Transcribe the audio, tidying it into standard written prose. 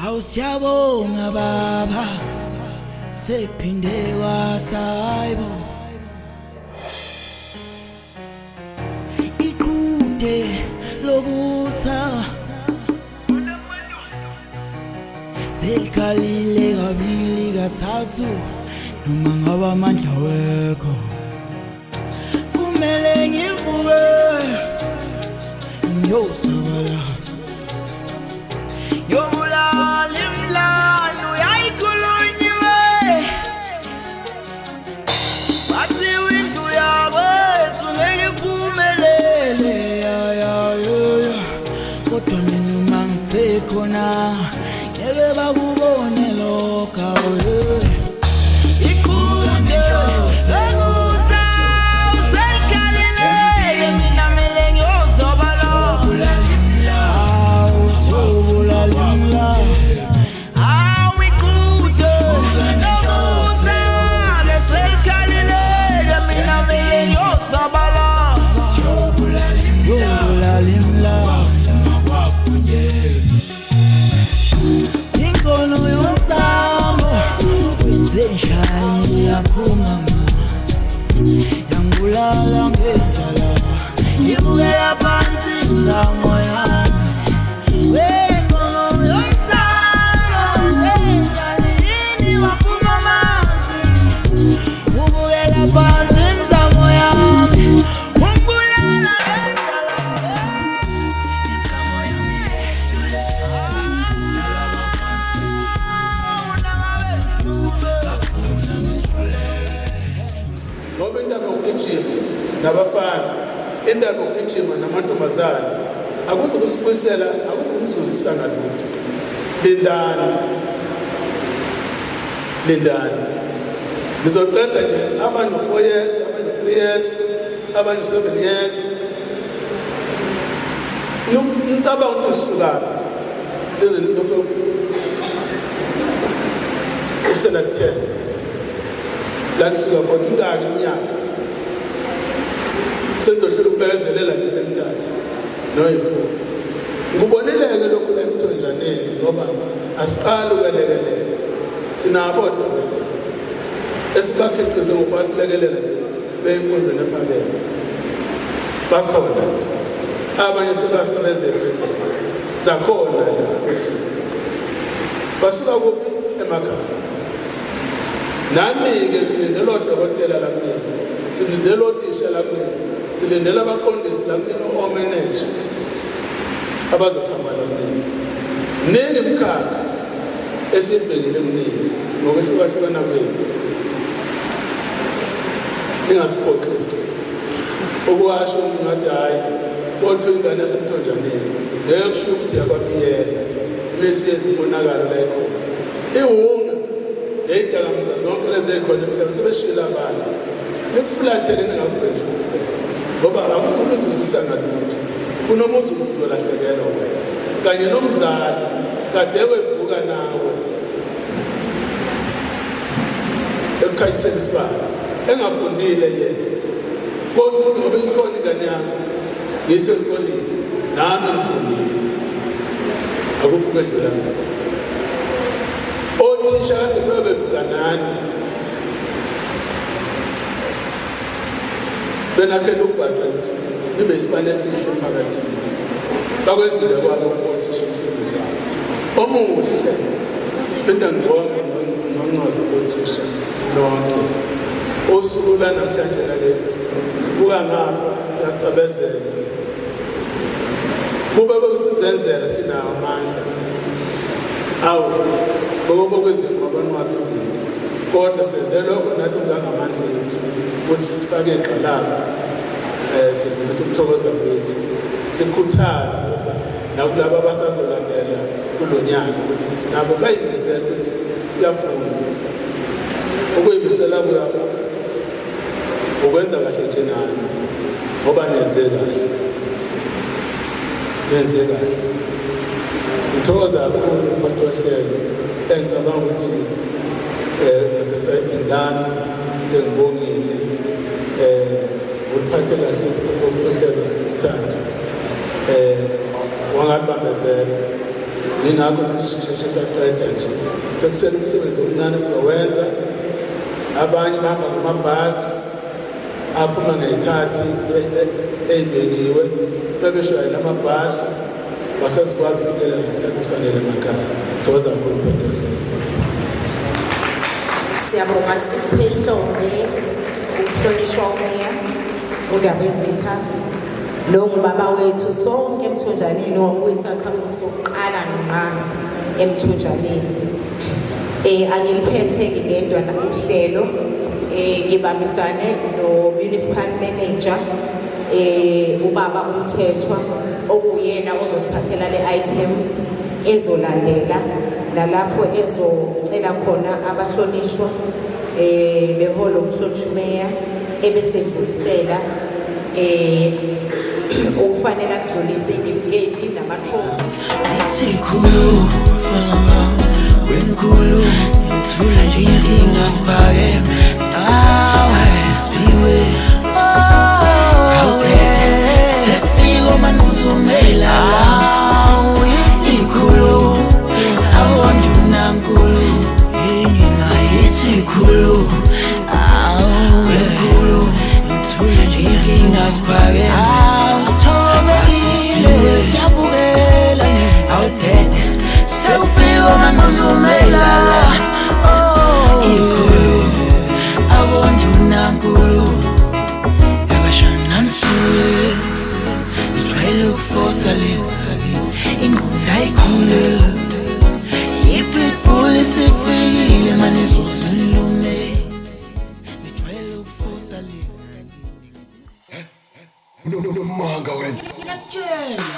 Awusiyabonga baba sekuphinde wasayibo iqhude lobusa selikhalile kabili kathathu noma ngaba amandla wekho kumele ngivuke ngiyosabala yobulala imlando yayikhulunyiwe bathi indlu yakwethu ngeke iphumelele kodwa mina uma ngisekhona ngeke bakubone lokho Yangulala ngendlela ngibukela phansi ingamo yami wengono yomsalo endalini waphuma amanzi ngibukela phansi ingamo yami ungibulala ngendlela ingamo yami ngoba indaba yokugijima nabafana indaba yokugijima namantombazane akuzokusifisela akuzokuzuzisa ngalutho lindani ngizoqeda nje abanye 4 years abanye 3 years abanye 7 years ngicabanga ukuthi usukaphi lezi nizofika standard 10 la kusuka khona ingaki iminyaka senzohlula ukubekezelela nje emithathu noyifu nguboneleke lokhu emthonjaneni ngoba asiqali ukwelekelela sinabo odokotela esibakhiqize ngokulekelela nje beyimfundo nephakeme bakhona abanye sebasebenzele zakhona la ukuthi basuka kuphi emakhaya nani-ke silindele odokotela lakuleli silindele othisha lakuleli silindele abaqondisi lakuleli omeneja abazohamba lakuleli ningi imkhakha esiyibhekile eminingi ngokwehlukahlukana kwenu ningasiphoxeki okwasho ngathi hhayi kodwa ingane esemthonjaneni leyo kusho ukuthi yakwabiyela lesiyenza imbonakalo la ikhona iwunga eyidakamizwa zonke lezi ey'khona emhlabeni sebeshila abantu ekufulathele ningakubhenje ngoba akuzokuzuzisa ngalutho kunomuzi uzolahlekelwa wena kanye nomzali kade wevuka nawe ekukhanyiseni isibani engafundile yena kodwa ukuthi ngoba ikhona ingane yami ngiyisesikoleni nami ngifundile akukho ukwedlula ngakho othisha kade bebevuka nani benakhela ukubhaqa ukuthi nibe isibane esihle emphakathini bakwenzile kwabo othisha umsebenzi wabo omuhle phinde ngibonga ngcongcoza othisha nonke osuku lanamhlanje lale sibuka ngapha yacabezela kube bekusizenzela sinawo amandla awu ngoba kwezinqobanqwaba izinto kodwa senze lokho nathi ungangamandla ethu ukuthi sifake igxalaba sivulise ukuthokoza kwethu sikhuthaze nakulabo abasazolandela kulo nyaka ukuthi nabo bayimisele ukuthi kuyafuna ukuyimisela kuyabo ukwenza kahle nje nani ngoba nenze kahle ngithokoza kakhulu umuntu ohlelo engicabanga ukuthi nasesayidini lami sengibongile uliphathe kahle uhlelo sisithathu wangabambezela yingakho sisheshe saqeda nje sekusele umsebenzi omncane sizowenza. Abanye bahamba ngamabhasi aphuma ngey'khathi ey'bekiwe bebeshayela amabhasi basazikwazi ukufikela ngesikhathi esifanele emakhaya. Thokoza kakhulu Bhotose. Siyabonga siphe ihlombe ukuhlonishwa umeya uNdabezitha lo ngubaba wethu sonke eMthonjaneni owakuyisakhamuzi sokuqala ngqa eMthonjaneni. Angiliphethe-ke ngedwa uhlelo ngibambisane no-municipal manager ubaba uMthethwa okuyena ozosiphathela le-item ezolandela nalapho ezocela khona abahlonishwa beholo umhlonishwa umeya ebese edlulisela okufanele akudlulise i-certificate nama-trophy. Itsikhulu falanga wenkulu ngithula inkinga siphakeme athi sibiwe sekufika manuzumela itsikhulu awondunankulu itsikhulu wenkulu ngithula inkinga siphakeme sithobekile siyabukela awudede sekufika manuzumela ikhulu awondunankulu yakashanansuye ngijwayele ukufosa le ingqondo ayikhule i-pitbull isifikile manje izozilunge ngijwayele ukufosa le Manga wena. ngiyakutshela